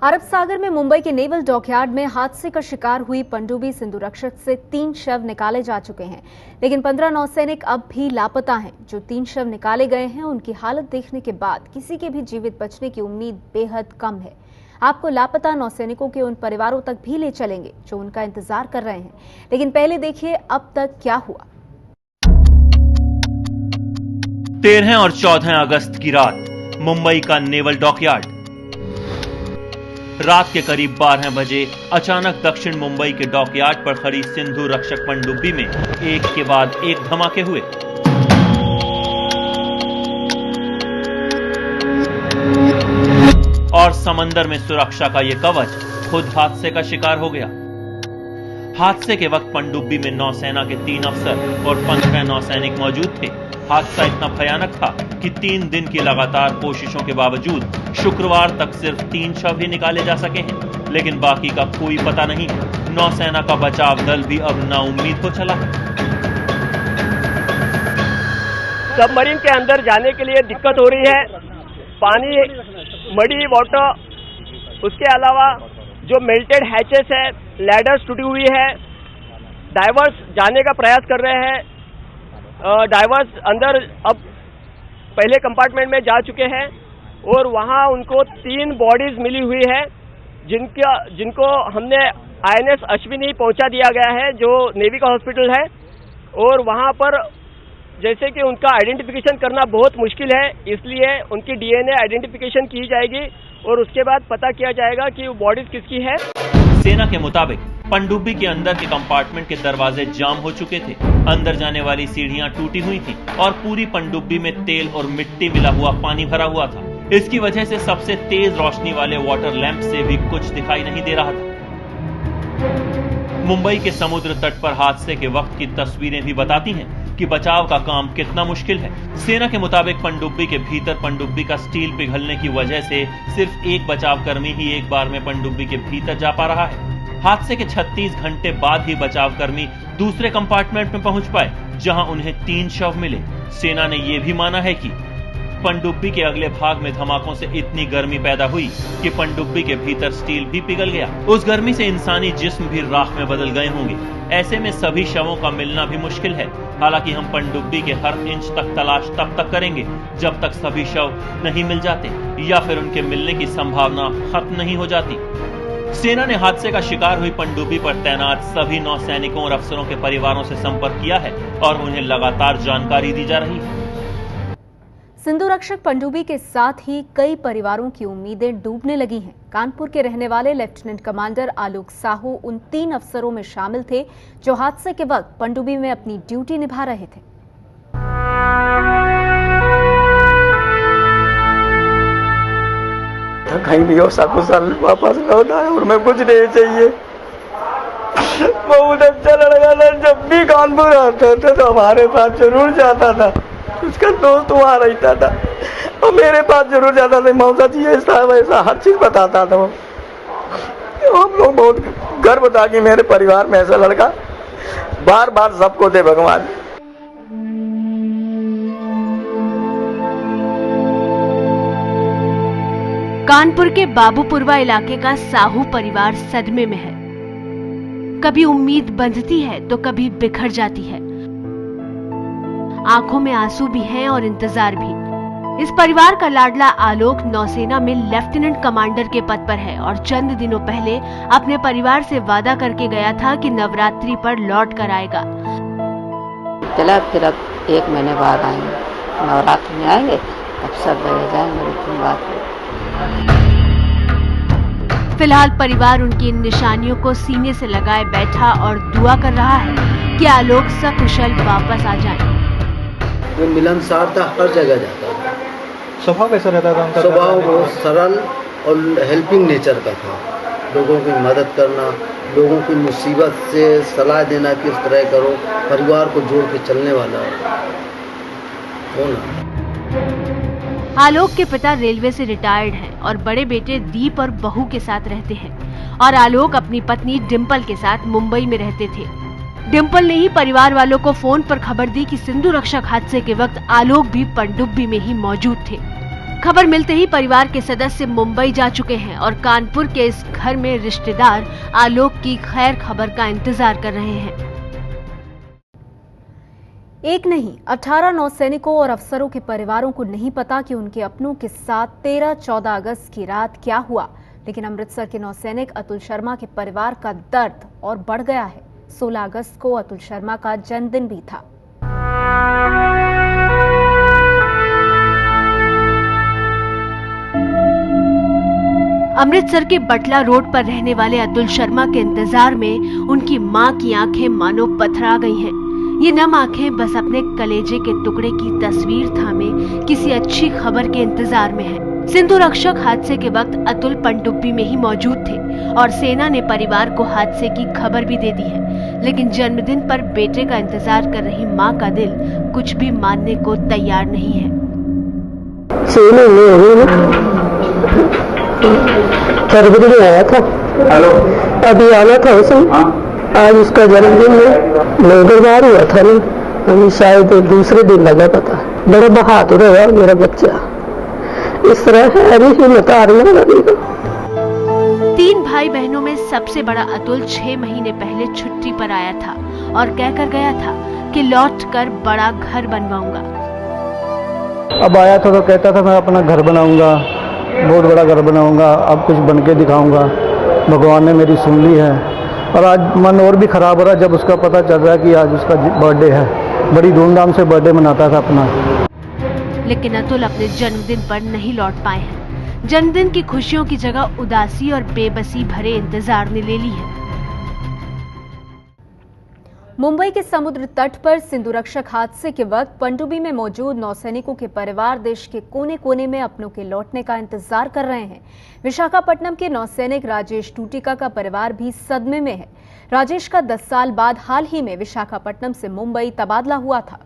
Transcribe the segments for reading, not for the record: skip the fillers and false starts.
अरब सागर में मुंबई के naval dockyard में हादसे का शिकार हुई पनडुब्बी सिंधुरक्षक से 3 शव निकाले जा चुके हैं, लेकिन 15 नौसैनिक अब भी लापता हैं। जो 3 शव निकाले गए हैं उनकी हालत देखने के बाद किसी के भी जीवित बचने की उम्मीद बेहद कम है। आपको लापता नौसैनिकों के उन परिवारों तक भी ले चलेंगे जो उनका इंतजार कर रहे हैं, लेकिन पहले देखिए अब तक क्या हुआ। 13 और 14 अगस्त की रात मुंबई का नेवल डॉकयार्ड। रात के करीब 12 बजे अचानक दक्षिण मुंबई के डॉकयार्ड पर खड़ी सिंधु रक्षक पनडुब्बी में एक के बाद एक धमाके हुए। और समंदर में सुरक्षा का यह कवच खुद हादसे का शिकार हो गया। हादसे के वक्त पनडुब्बी में नौसेना के 3 अफसर और 15 नौसैनिक मौजूद थे। हादसा इतना भयानक था कि 3 दिन की लगातार कोशिशों के बावजूद शुक्रवार तक सिर्फ 3 शव ही निकाले जा सके हैं, लेकिन बाकी का कोई पता नहीं। नौसेना का बचाव दल भी अब नाउम्मीद हो चला है। सबमरीन के अंदर जाने के लिए दिक्कत हो रही है, पानी मडी वाटर, उसके अलावा जो मेल्टेड हैचेस है, लैडर्स टूटी हुई है। डाइवर्स जाने का प्रयास कर रहे हैं। डाइवर्स अंदर अब पहले कंपार्टमेंट में जा चुके हैं और वहां उनको 3 बॉडीज मिली हुई है, जिनको हमने INS अश्विनी पहुंचा दिया गया है, जो नेवी का हॉस्पिटल है। और वहां पर जैसे कि उनका आइडेंटिफिकेशन करना बहुत मुश्किल है, इसलिए उनकी DNA आइडेंटिफिकेशन की जाएगी और उसके बाद पता किया जाएगा कि वो बॉडीज किसकी है। सेना के मुताबिक पनडुब्बी के अंदर के कंपार्टमेंट के दरवाजे जाम हो चुके थे, अंदर जाने वाली सीढ़ियां टूटी हुई थीं और पूरी पनडुब्बी में तेल और मिट्टी मिला हुआ पानी भरा हुआ था। इसकी वजह से सबसे तेज रोशनी वाले वाटर लैंप से भी कुछ दिखाई नहीं दे रहा था। मुंबई के समुद्र तट पर हादसे के वक्त की तस्वीरें भी बताती हैं कि बचाव का काम कितना मुश्किल है। सेना के मुताबिक पनडुब्बी के भीतर पनडुब्बी का स्टील पिघलने की वजह से सिर्फ एक बचाव कर्मी ही एक बार में पनडुब्बी के भीतर जा पा रहा है। हादसे के 36 घंटे बाद ही बचाव कर्मी दूसरे कंपार्टमेंट में पहुंच पाए, जहां उन्हें 3 शव मिले। सेना ने यह भी माना है कि पनडुब्बी के अगले भाग में धमाकों से इतनी गर्मी पैदा हुई कि पनडुब्बी के भीतर स्टील भी पिघल गया। उस गर्मी से इंसानी जिस्म भी राख में बदल गए होंगे। ऐसे में सभी शवों का मिलना भी मुश्किल है। हालांकि हम पनडुब्बी के हर इंच तक तलाश तब तक करेंगे जब तक सभी शव नहीं मिल जाते या फिर उनके मिलने की संभावना खत्म नहीं हो जाती। सेना ने हादसे का शिकार हुई पनडुब्बी पर तैनात सभी नौसैनिकों और अफसरों के परिवारों से संपर्क किया है और उन्हें लगातार जानकारी दी जा रही है। सिंधु रक्षक पनडुब्बी के साथ ही कई परिवारों की उम्मीदें डूबने लगी हैं। कानपुर के रहने वाले लेफ्टिनेंट कमांडर आलोक साहू उन 3 अफसरों में शामिल थे जो हादसे के वक्त पनडुब्बी में अपनी ड्यूटी निभा रहे थे। कहीं भी हो सकुशल वापस लौट आए और मैं कुछ नहीं चाहिए। बहुत अच्छा लड़का था, जब भी कानपुर आता था तो हमारे पास जरूर जाता था। उसका दोस्त वहाँ रहता था और मेरे पास जरूर जाता था। मौसा जी ऐसा वैसा हर चीज बताता था। हम लोग बहुत गर्व था कि मेरे परिवार में ऐसा लड़का बार बार सबको दे भगवान। कानपुर के बाबूपुरवा इलाके का साहू परिवार सदमे में है। कभी उम्मीद बंधती है तो कभी बिखर जाती है। आंखों में आंसू भी हैं और इंतजार भी। इस परिवार का लाडला आलोक नौसेना में लेफ्टिनेंट कमांडर के पद पर है और चंद दिनों पहले अपने परिवार से वादा करके गया था कि नवरात्रि पर लौट कर आएगा। चला फिर अब 1 महीने बाद आएंगे, नवरात्रि में आएंगे, तब सब रह जाएंगे। बात फिलहाल परिवार उनकी इन निशानियों को सीने से लगाए बैठा और दुआ कर रहा है कि आलोक सकुशल वापस आ जाएं। वो मिलनसार था, हर जगह जाता था। स्वभाव कैसा रहता था उनका? स्वभाव बहुत सरल और हेल्पिंग नेचर का था। लोगों की मदद करना, लोगों की मुसीबत से सलाह देना कि इस तरह करो, परिवार को जोड़ के चलने वाला होना। आलोक के पिता रेलवे से रिटायर्ड हैं और बड़े बेटे दीप और बहू के साथ रहते हैं और आलोक अपनी पत्नी डिम्पल के साथ मुंबई में रहते थे। डिम्पल ने ही परिवार वालों को फोन पर खबर दी कि सिंधु रक्षक हादसे के वक्त आलोक भी पनडुब्बी में ही मौजूद थे। खबर मिलते ही परिवार के सदस्य मुंबई जा चुके हैं और कानपुर के इस घर में रिश्तेदार आलोक की खैर खबर का इंतजार कर रहे हैं। एक नहीं 18 नौसैनिकों और अफसरों के परिवारों को नहीं पता कि उनके अपनों के साथ 13-14 अगस्त की रात क्या हुआ, लेकिन अमृतसर के नौसैनिक अतुल शर्मा के परिवार का दर्द और बढ़ गया है। 16 अगस्त को अतुल शर्मा का जन्मदिन भी था। अमृतसर के बटला रोड पर रहने वाले अतुल शर्मा के इंतजार में उनकी मां की आंखें मानो पथरा गई हैं। ये नम आंखें बस अपने कलेजे के टुकड़े की तस्वीर थामे किसी अच्छी खबर के इंतजार में है। सिंधु रक्षक हादसे के वक्त अतुल पनडुब्बी में ही मौजूद थे और सेना ने परिवार को हादसे की खबर भी दे दी है, लेकिन जन्मदिन पर बेटे का इंतजार कर रही मां का दिल कुछ भी मानने को तैयार नहीं है। फरवरी में आया था, अभी आना था उसमें। आज उसका जन्मदिन में मंगलवार हुआ था ना, अभी शायद दूसरे दिन लगा पता। बड़ा बहादुर है मेरा बच्चा, इस तरह है अभी हिम्मत हारने लगेगा। 3 भाई बहनों में सबसे बड़ा अतुल 6 महीने पहले छुट्टी पर आया था और कहकर गया था कि लौट कर बड़ा घर बनवाऊंगा। अब आया था तो कहता था मैं अपना घर बनाऊंगा, बहुत बड़ा घर बनाऊंगा, अब कुछ बन के दिखाऊंगा। भगवान ने मेरी सुन ली है और आज मन और भी खराब हो रहा है जब उसका पता चल रहा है कि आज उसका बर्थडे है। बड़ी धूमधाम से बर्थडे मनाता था अपना। लेकिन अतुल अपने जन्मदिन पर नहीं लौट पाए हैं। जन्मदिन की खुशियों की जगह उदासी और बेबसी भरे इंतजार ने ले ली है। मुंबई के समुद्र तट पर सिंधु रक्षक हादसे के वक्त पनडुब्बी में मौजूद नौसैनिकों के परिवार देश के कोने कोने में अपनों के लौटने का इंतजार कर रहे हैं। विशाखापट्टनम के नौसैनिक राजेश टूटिका का परिवार भी सदमे में है। राजेश का 10 साल बाद हाल ही में विशाखापट्टनम से मुंबई तबादला हुआ था।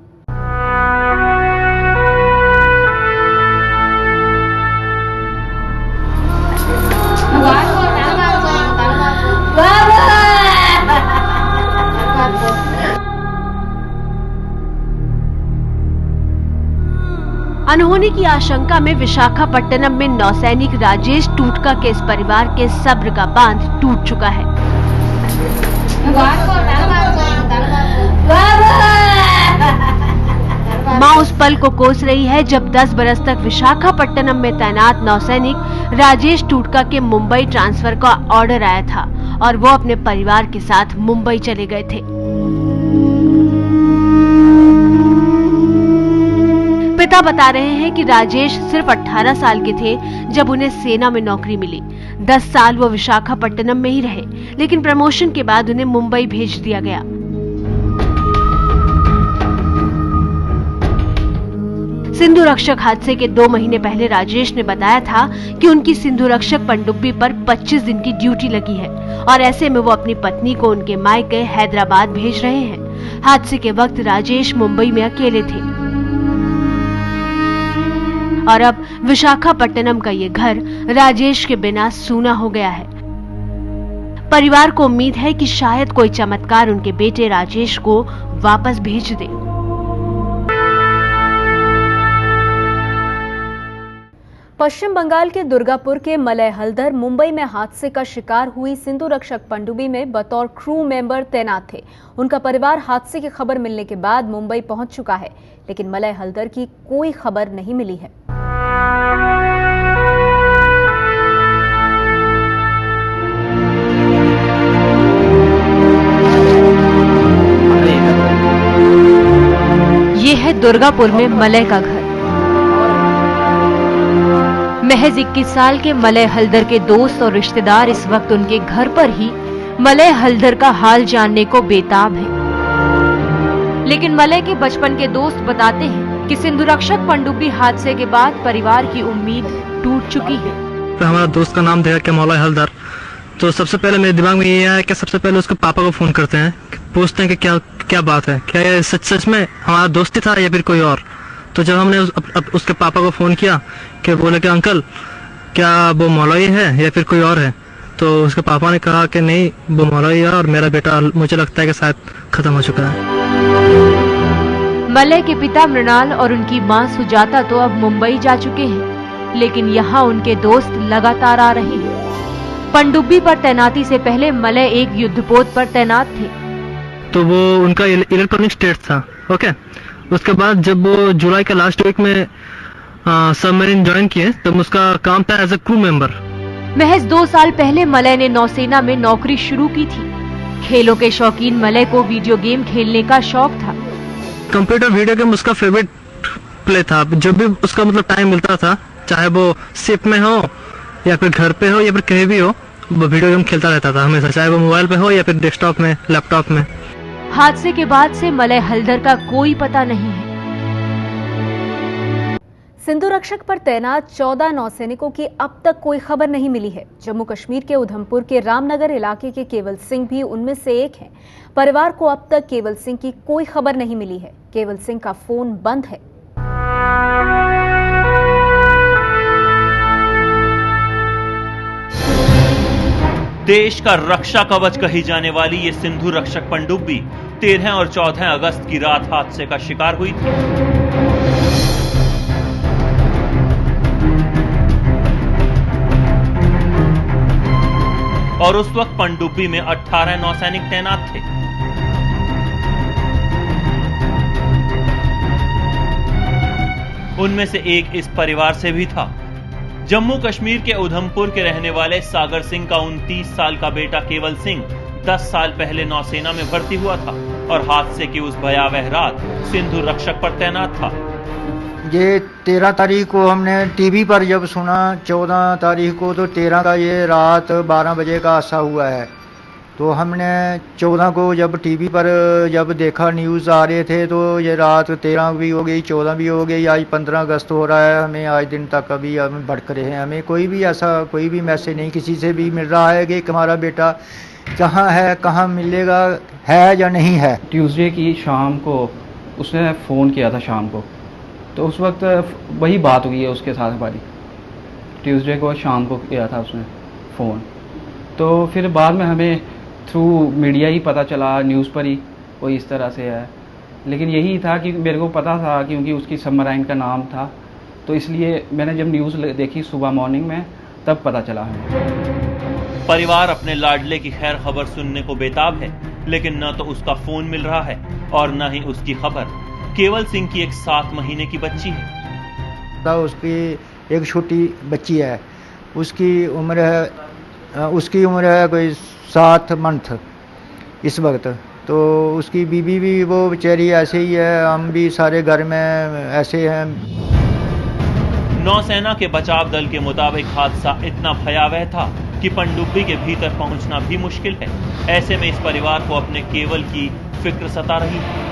अनहोनी की आशंका में विशाखापट्टनम में नौसैनिक राजेश टूटका के इस परिवार के सब्र का बांध टूट चुका है। मां उस पल को कोस रही है जब 10 बरस तक विशाखापट्टनम में तैनात नौसैनिक राजेश टूटका के मुंबई ट्रांसफर का ऑर्डर आया था और वो अपने परिवार के साथ मुंबई चले गए थे। पिता बता रहे हैं कि राजेश सिर्फ 18 साल के थे जब उन्हें सेना में नौकरी मिली। 10 साल वो विशाखापट्टनम में ही रहे, लेकिन प्रमोशन के बाद उन्हें मुंबई भेज दिया गया। सिंधु रक्षक हादसे के 2 महीने पहले राजेश ने बताया था कि उनकी सिंधु रक्षक पनडुब्बी पर 25 दिन की ड्यूटी लगी है और ऐसे में वो अपनी पत्नी को उनके मायके हैदराबाद भेज रहे हैं। हादसे के वक्त राजेश मुंबई में अकेले थे और अब विशाखापट्टनम का ये घर राजेश के बिना सूना हो गया है। परिवार को उम्मीद है कि शायद कोई चमत्कार उनके बेटे राजेश को वापस भेज दे। पश्चिम बंगाल के दुर्गापुर के मलय हल्दर मुंबई में हादसे का शिकार हुई सिंधु रक्षक पनडुब्बी में बतौर क्रू मेंबर तैनात थे। उनका परिवार हादसे की खबर मिलने के बाद मुंबई पहुंच चुका है, लेकिन मलय हल्दर की कोई खबर नहीं मिली है। ये है दुर्गापुर में मलय का घर। महज 21 साल के मलय हल्दर के दोस्त और रिश्तेदार इस वक्त उनके घर पर ही मलय हल्दर का हाल जानने को बेताब हैं। लेकिन मलय के बचपन के दोस्त बताते हैं कि सिंधु रक्षक पनडुब्बी हादसे के बाद परिवार की उम्मीद टूट चुकी है। तो हमारा दोस्त का नाम था क्या मलय हल्दर, तो सबसे पहले मेरे दिमाग में ये आया कि सबसे पहले उसके पापा को फोन करते हैं, पूछते हैं कि क्या बात है, क्या ये सच में हमारा दोस्ती था या फिर कोई और। तो जब हमने उसके पापा को फोन किया कि बोले कि अंकल क्या वो मौलवी है या फिर कोई और है, तो उसके पापा ने कहा कि नहीं वो मौलवी है और मेरा बेटा मुझे लगता है कि शायद खत्म हो चुका है। मलय के पिता मृणाल और उनकी मां सुजाता तो अब मुंबई जा चुके हैं। लेकिन यहाँ उनके दोस्त लगातार आ रहे हैं। पनडुब्बी पर तैनाती से पहले मलय एक युद्धपोत पर तैनात थे। तो वो उनका इलेक्ट्रॉनिक स्टेट था। ओके, उसके बाद जब वो जुलाई के लास्ट वीक में सबमरीन ज्वाइन किए तब उसका काम था एज ए क्रू मेंबर। महज 2 साल पहले मलय ने नौसेना में नौकरी शुरू की थी। खेलों के शौकीन मलय को वीडियो गेम खेलने का शौक था। कंप्यूटर वीडियो गेम उसका फेवरेट प्ले था। जब भी उसका मतलब टाइम मिलता था, चाहे वो शिप में हो या फिर घर पे हो या फिर कहीं भी हो, वो वीडियो गेम खेलता रहता था हमेशा, चाहे वो मोबाइल पे हो या फिर डेस्कटॉप में, लैपटॉप में। हादसे के बाद से मलय हल्दर का कोई पता नहीं है। सिंधु रक्षक पर तैनात 14 नौसैनिकों की अब तक कोई खबर नहीं मिली है। जम्मू कश्मीर के उधमपुर के रामनगर इलाके के केवल सिंह भी उनमें से एक हैं। परिवार को अब तक केवल सिंह की कोई खबर नहीं मिली है। केवल सिंह का फोन बंद है। देश का रक्षा कवच कही जाने वाली ये सिंधु रक्षक पनडुब्बी 13 और 14 अगस्त की रात हादसे का शिकार हुई थी। और उस वक्त पनडुब्बी में 18 नौसैनिक तैनात थे। उनमें से एक इस परिवार से भी था। जम्मू कश्मीर के उधमपुर के रहने वाले सागर सिंह का 29 साल का बेटा केवल सिंह 10 साल पहले नौसेना में भर्ती हुआ था और हादसे की उस भयावह रात सिंधु रक्षक पर तैनात था। ये 13 तारीख को हमने टीवी पर जब सुना, 14 तारीख को, तो 13 का ये रात 12 बजे का हादसा हुआ है। तो हमने 14 को जब टीवी पर जब देखा, न्यूज़ आ रहे थे, तो ये रात 13 भी हो गई, 14 भी हो गई, आज 15 अगस्त हो रहा है। हमें आज दिन तक अभी हम भटक रहे हैं। हमें कोई भी ऐसा कोई भी मैसेज नहीं किसी से भी मिल रहा है कि हमारा बेटा कहाँ है, कहाँ मिलेगा, है या नहीं है। ट्यूसडे की शाम को उसने फ़ोन किया था शाम को, तो उस वक्त वही बात हुई है उसके साथ हमारी। ट्यूसडे को शाम को किया था उसने फ़ोन। तो फिर बाद में हमें थ्रू मीडिया ही पता चला, न्यूज़ पर ही कोई इस तरह से है। लेकिन यही था कि मेरे को पता था क्योंकि उसकी सबमरीन का नाम था, तो इसलिए मैंने जब न्यूज़ देखी सुबह मॉर्निंग में तब पता चला हमें। परिवार अपने लाडले की खैर खबर सुनने को बेताब है, लेकिन न तो उसका फोन मिल रहा है और न ही उसकी खबर। केवल सिंह की एक 7 महीने की बच्ची है। उसकी एक छोटी बच्ची है, उसकी उम्र है कोई 7 मंथ इस वक्त। तो उसकी बीबी भी वो बेचारी ऐसे ही है, हम भी सारे घर में ऐसे हैं। नौसेना के बचाव दल के मुताबिक हादसा इतना भयावह था कि पनडुब्बी के भीतर पहुंचना भी मुश्किल है। ऐसे में इस परिवार को अपने केवल की फिक्र सता रही है।